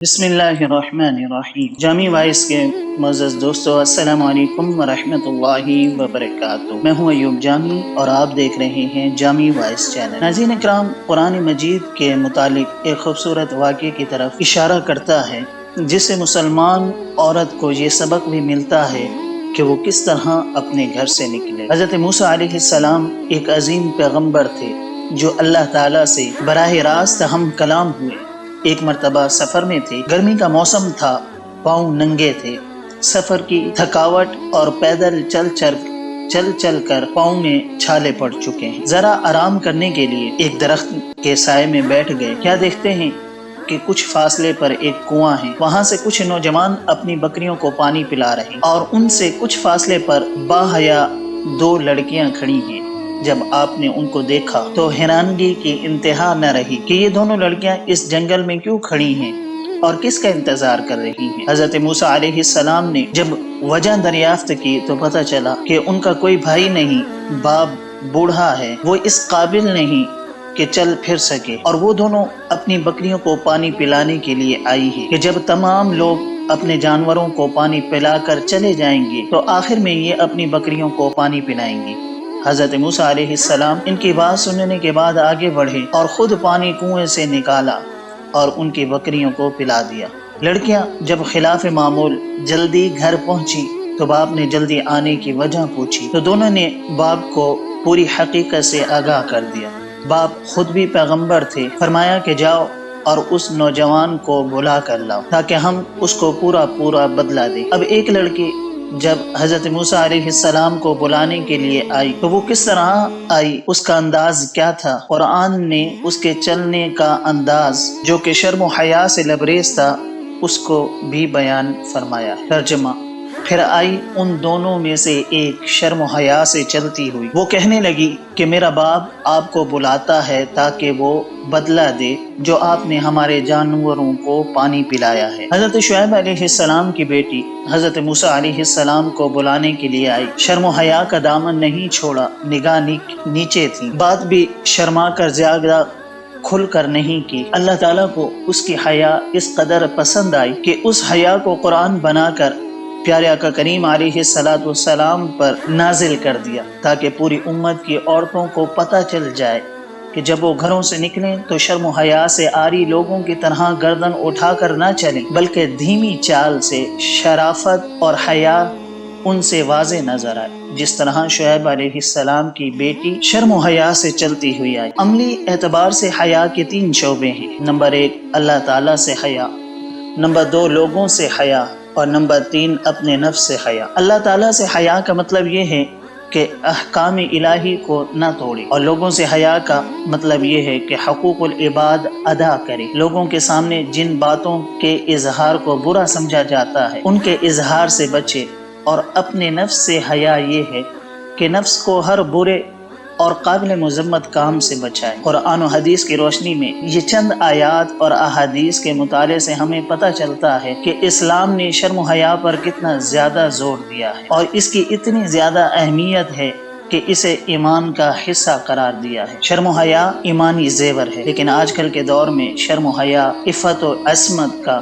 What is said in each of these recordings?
بسم اللہ الرحمن الرحیم۔ جامی وائس کے معزز دوستو، السلام علیکم ورحمۃ اللہ وبرکاتہ۔ میں ہوں ایوب جامی اور آپ دیکھ رہے ہیں جامی وائس چینل۔ ناظرین اکرام، قرآن مجید کے متعلق ایک خوبصورت واقعے کی طرف اشارہ کرتا ہے جس سے مسلمان عورت کو یہ سبق بھی ملتا ہے کہ وہ کس طرح اپنے گھر سے نکلے۔ حضرت موسیٰ علیہ السلام ایک عظیم پیغمبر تھے جو اللہ تعالیٰ سے براہ راست ہم کلام ہوئے۔ ایک مرتبہ سفر میں تھے، گرمی کا موسم تھا، پاؤں ننگے تھے، سفر کی تھکاوٹ اور پیدل چل کر پاؤں میں چھالے پڑ چکے ہیں۔ ذرا آرام کرنے کے لیے ایک درخت کے سائے میں بیٹھ گئے۔ کیا دیکھتے ہیں کہ کچھ فاصلے پر ایک کنواں ہے، وہاں سے کچھ نوجوان اپنی بکریوں کو پانی پلا رہے ہیں اور ان سے کچھ فاصلے پر باحیا دو لڑکیاں کھڑی ہیں۔ جب آپ نے ان کو دیکھا تو حیرانگی کی انتہا نہ رہی کہ یہ دونوں لڑکیاں اس جنگل میں کیوں کھڑی ہیں اور کس کا انتظار کر رہی ہیں۔ حضرت موسیٰ علیہ السلام نے جب وجہ دریافت کی تو پتہ چلا کہ ان کا کوئی بھائی نہیں، باپ بوڑھا ہے، وہ اس قابل نہیں کہ چل پھر سکے، اور وہ دونوں اپنی بکریوں کو پانی پلانے کے لیے آئی ہے کہ جب تمام لوگ اپنے جانوروں کو پانی پلا کر چلے جائیں گے تو آخر میں یہ اپنی بکریوں کو پانی پلائیں گے۔ حضرت موسیٰ علیہ السلام ان کی بات سننے کے بعد آگے بڑھے اور خود پانی کنویں سے نکالا اور ان کی بکریوں کو پلا دیا۔ لڑکیاں جب خلاف معمول جلدی گھر پہنچی تو باپ نے جلدی آنے کی وجہ پوچھی تو دونوں نے باپ کو پوری حقیقت سے آگاہ کر دیا۔ باپ خود بھی پیغمبر تھے، فرمایا کہ جاؤ اور اس نوجوان کو بلا کر لاؤ تاکہ ہم اس کو پورا بدلہ دیں۔ اب ایک لڑکی جب حضرت موسیٰ علیہ السلام کو بلانے کے لیے آئی تو وہ کس طرح آئی، اس کا انداز کیا تھا، قرآن نے اس کے چلنے کا انداز جو کہ شرم و حیا سے لبریز تھا اس کو بھی بیان فرمایا۔ ترجمہ: پھر آئی ان دونوں میں سے ایک شرم و حیا سے چلتی ہوئی، وہ کہنے لگی کہ میرا باپ آپ کو بلاتا ہے تاکہ وہ بدلہ دے جو آپ نے ہمارے جانوروں کو پانی پلایا ہے۔ حضرت شعیب علیہ السلام کی بیٹی حضرت موسیٰ علیہ السلام کو بلانے کے لیے آئی، شرم و حیا کا دامن نہیں چھوڑا، نگاہ نیچے تھی، بات بھی شرما کر زیادہ کھل کر نہیں کی۔ اللہ تعالیٰ کو اس کی حیا اس قدر پسند آئی کہ اس حیا کو قرآن بنا کر پیارے آقا کریم علیہ السلام پر نازل کر دیا تاکہ پوری امت کی عورتوں کو پتہ چل جائے کہ جب وہ گھروں سے نکلیں تو شرم و حیا سے عاری لوگوں کی طرح گردن اٹھا کر نہ چلیں، بلکہ دھیمی چال سے شرافت اور حیا ان سے واضح نظر آئے، جس طرح شعیب علیہ السلام کی بیٹی شرم و حیا سے چلتی ہوئی آئی۔ عملی اعتبار سے حیا کے 3 شعبے ہیں۔ نمبر 1 اللہ تعالیٰ سے حیا، نمبر 2 لوگوں سے حیا، اور نمبر 3 اپنے نفس سے حیا۔ اللہ تعالیٰ سے حیا کا مطلب یہ ہے کہ احکام الہی کو نہ توڑے، اور لوگوں سے حیا کا مطلب یہ ہے کہ حقوق العباد ادا کرے، لوگوں کے سامنے جن باتوں کے اظہار کو برا سمجھا جاتا ہے ان کے اظہار سے بچے، اور اپنے نفس سے حیا یہ ہے کہ نفس کو ہر برے اور قابل مذمت کام سے بچائے۔ قرآن و حدیث کی روشنی میں یہ چند آیات اور احادیث کے مطالعے سے ہمیں پتہ چلتا ہے کہ اسلام نے شرم و حیا پر کتنا زیادہ زور دیا ہے اور اس کی اتنی زیادہ اہمیت ہے کہ اسے ایمان کا حصہ قرار دیا ہے۔ شرم و حیا ایمانی زیور ہے، لیکن آج کل کے دور میں شرم و حیا عفت و عصمت کا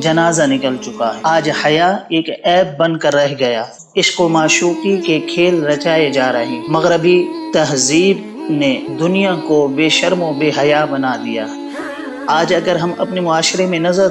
جنازہ نکل چکا ہے۔ آج حیا ایک عیب بن کر رہ گیا، عشق و معشوقی کے کھیل رچائے جا رہے ہیں۔ مغربی تہذیب نے دنیا کو بے شرم و بے حیا بنا دیا۔ آج اگر ہم اپنے معاشرے میں نظر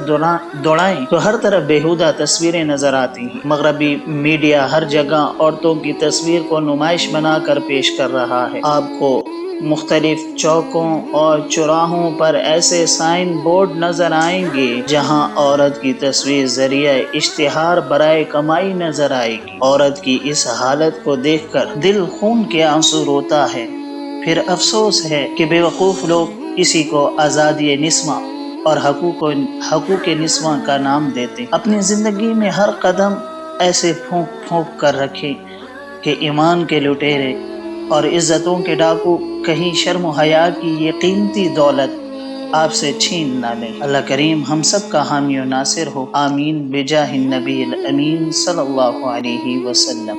دوڑائیں تو ہر طرف بیہودہ تصویریں نظر آتی ہیں۔ مغربی میڈیا ہر جگہ عورتوں کی تصویر کو نمائش بنا کر پیش کر رہا ہے۔ آپ کو مختلف چوکوں اور چوراہوں پر ایسے سائن بورڈ نظر آئیں گے جہاں عورت کی تصویر ذریعہ اشتہار برائے کمائی نظر آئے گی۔ عورت کی اس حالت کو دیکھ کر دل خون کے آنسو روتا ہے۔ پھر افسوس ہے کہ بے وقوف لوگ اسی کو آزادی نسواں اور حقوق نسواں کا نام دیتے۔ اپنی زندگی میں ہر قدم ایسے پھونک کر رکھیں کہ ایمان کے لٹیرے اور عزتوں کے ڈاکو کہیں شرم و حیا کی یہ قیمتی دولت آپ سے چھین نہ لیں۔ اللہ کریم ہم سب کا حامی و ناصر ہو، آمین بجاہ النبی الامین صلی اللہ علیہ وسلم۔